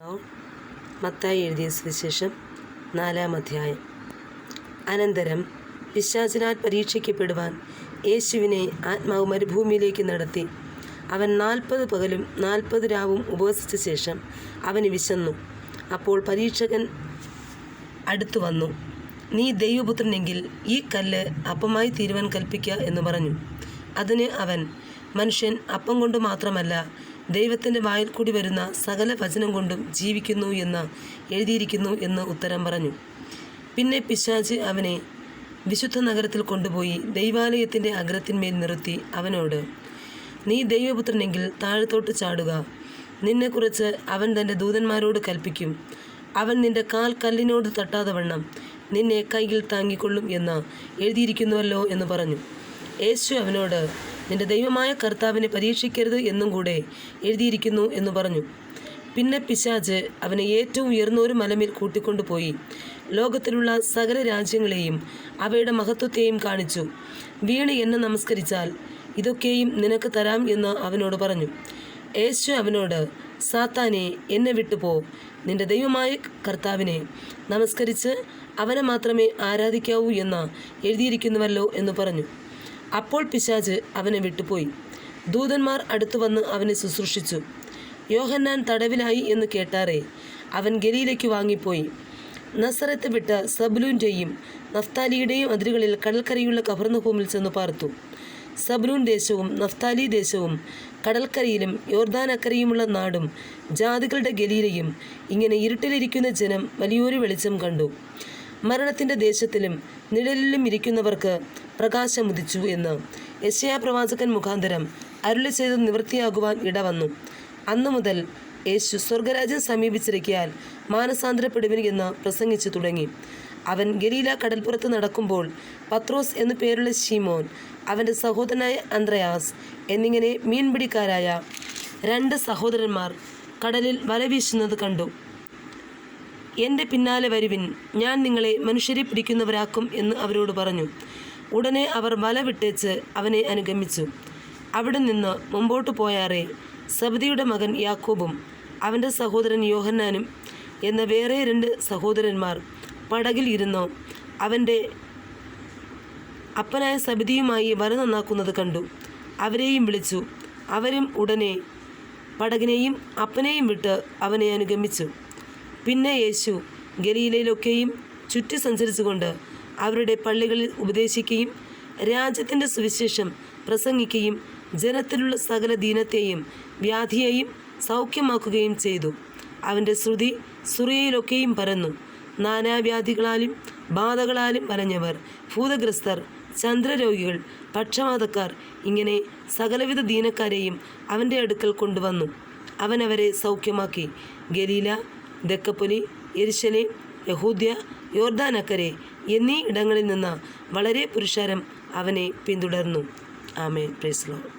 മത്തായി എഴുതിയ സുവിശേഷം 4-ാം അധ്യായം. അനന്തരം പിശാചിനാൽ പരീക്ഷിക്കപ്പെടുവാൻ യേശുവിനെ ആത്മാവ് മരുഭൂമിയിലേക്ക് നടത്തി. അവൻ 40 പകലും 40 രാവും ഉപവസിച്ച ശേഷം അവന് വിശന്നു. അപ്പോൾ പരീക്ഷകൻ അടുത്തു വന്നു, നീ ദൈവപുത്രനെങ്കിൽ ഈ കല്ല് അപ്പമായി തീരുവാൻ കൽപ്പിക്കുക എന്ന് പറഞ്ഞു. അതിന് അവൻ, മനുഷ്യൻ അപ്പം കൊണ്ട് മാത്രമല്ല ദൈവത്തിൻ്റെ വായിൽ കൂടി വരുന്ന സകല വചനം കൊണ്ടും ജീവിക്കുന്നു എന്ന് എഴുതിയിരിക്കുന്നു എന്ന് ഉത്തരം പറഞ്ഞു. പിന്നെ പിശാച് അവനെ വിശുദ്ധ നഗരത്തിൽ കൊണ്ടുപോയി ദൈവാലയത്തിൻ്റെ അഗ്രത്തിന്മേൽ നിർത്തി അവനോട്, നീ ദൈവപുത്രനെങ്കിൽ താഴത്തോട്ട് ചാടുക. നിന്നെക്കുറിച്ച് അവൻ തൻ്റെ ദൂതന്മാരോട് കൽപ്പിക്കും. അവൻ നിൻ്റെ കാൽ കല്ലിനോട് തട്ടാതെ വണ്ണം നിന്നെ കൈയിൽ താങ്ങിക്കൊള്ളും എന്ന് എഴുതിയിരിക്കുന്നുവല്ലോ എന്ന് പറഞ്ഞു. യേശു അവനോട്, നിന്റെ ദൈവമായ കർത്താവിനെ പരീക്ഷിക്കരുത് എന്നും കൂടെ എഴുതിയിരിക്കുന്നു എന്ന് പറഞ്ഞു. പിന്നെ പിശാച് അവനെ ഏറ്റവും ഉയർന്ന ഒരു മലമേൽ കൂട്ടിക്കൊണ്ടുപോയി ലോകത്തിലുള്ള സകല രാജ്യങ്ങളെയും അവയുടെ മഹത്വത്തെയും കാണിച്ചു. വീണ് എന്നെ നമസ്കരിച്ചാൽ ഇതൊക്കെയും നിനക്ക് തരാം എന്ന് അവനോട് പറഞ്ഞു. യേശു അവനോട്, സാത്താനെ, എന്നെ വിട്ടുപോ. നിന്റെ ദൈവമായ കർത്താവിനെ നമസ്കരിച്ച് അവനെ മാത്രമേ ആരാധിക്കാവൂ എന്ന് എഴുതിയിരിക്കുന്നുവല്ലോ എന്ന് പറഞ്ഞു. അപ്പോൾ പിശാച് അവനെ വിട്ടുപോയി. ദൂതന്മാർ അടുത്തു വന്ന് അവനെ ശുശ്രൂഷിച്ചു. യോഹന്നാൻ തടവിലായി എന്ന് കേട്ടാറേ അവൻ ഗലീലയ്ക്ക് വാങ്ങിപ്പോയി. നസറത്ത് വിട്ട് സബ്ലൂൻ്റെയും നഫ്താലിയുടെയും അതിരുകളിൽ കടൽക്കരയുള്ള കഫർന്നഹൂമിൽ ചെന്ന് പാർത്തു. സബ്ലൂൺ ദേശവും നഫ്താലി ദേശവും കടൽക്കരയിലും യോർദാനക്കരയുമുള്ള നാടും ജാതികളുടെ ഗലീലയും ഇങ്ങനെ ഇരുട്ടിലിരിക്കുന്ന ജനം വലിയൊരു വെളിച്ചം കണ്ടു. മരണത്തിൻ്റെ ദേശത്തിലും നിഴലിലും ഇരിക്കുന്നവർക്ക് പ്രകാശമുദിച്ചു എന്ന് യെശയ്യാ പ്രവാചകൻ മുഖാന്തരം അരുളി ചെയ്ത് നിവൃത്തിയാകുവാൻ ഇടവന്നു. അന്നു മുതൽ യേശു സ്വർഗരാജ്യം സമീപിച്ചിരിക്കയാൽ മാനസാന്തരപ്പെടുവിൻ എന്ന് പ്രസംഗിച്ചു തുടങ്ങി. അവൻ ഗലീല കടൽപ്പുറത്ത് നടക്കുമ്പോൾ പത്രോസ് എന്നു പേരുള്ള ശീമോൻ, അവൻ്റെ സഹോദരനായ അന്ത്രയാസ് എന്നിങ്ങനെ മീൻപിടിക്കാരായ 2 സഹോദരന്മാർ കടലിൽ വല വീശുന്നത് കണ്ടു. എൻ്റെ പിന്നാലെ വരുവിൻ, ഞാൻ നിങ്ങളെ മനുഷ്യരെ പിടിക്കുന്നവരാക്കും എന്ന് അവരോട് പറഞ്ഞു. ഉടനെ അവർ വല വിട്ടേച്ച് അവനെ അനുഗമിച്ചു. അവിടെ നിന്ന് മുമ്പോട്ട് പോയാറേ സബദിയുടെ മകൻ യാക്കോബും അവൻ്റെ സഹോദരൻ യോഹന്നാനും എന്ന വേറെ 2 സഹോദരന്മാർ പടകിൽ ഇരുന്നു അവൻ്റെ അപ്പനായ സബദിയുമായി വല നന്നാക്കുന്നത് കണ്ടു. അവരെയും വിളിച്ചു. അവരും ഉടനെ പടകിനെയും അപ്പനെയും വിട്ട് അവനെ അനുഗമിച്ചു. പിന്നെ യേശു ഗലീലയിലൊക്കെയും ചുറ്റി സഞ്ചരിച്ചുകൊണ്ട് അവരുടെ പള്ളികളിൽ ഉപദേശിക്കുകയും രാജ്യത്തിൻ്റെ സുവിശേഷം പ്രസംഗിക്കുകയും ജനത്തിലുള്ള സകല ദീനത്തെയും വ്യാധിയെയും സൗഖ്യമാക്കുകയും ചെയ്തു. അവൻ്റെ ശ്രുതി സുറിയയിലൊക്കെയും പരന്നു. നാനാവ്യാധികളാലും ബാധകളാലും വലഞ്ഞവർ, ഭൂതഗ്രസ്തർ, ചന്ദ്രരോഗികൾ, പക്ഷവാതക്കാർ, ഇങ്ങനെ സകലവിധ ദീനക്കാരെയും അവൻ്റെ അടുക്കൽ കൊണ്ടുവന്നു. അവൻ അവരെ സൗഖ്യമാക്കി. ഗലീല, ദക്കപ്പൊലി, യെരുശലേം, യഹൂദ്യ, യോർദാനക്കരെ എന്നീ ഇടങ്ങളിൽ നിന്ന് വളരെ പുരുഷാരം അവനെ പിന്തുടർന്നു. ആമേൻ. Praise the Lord.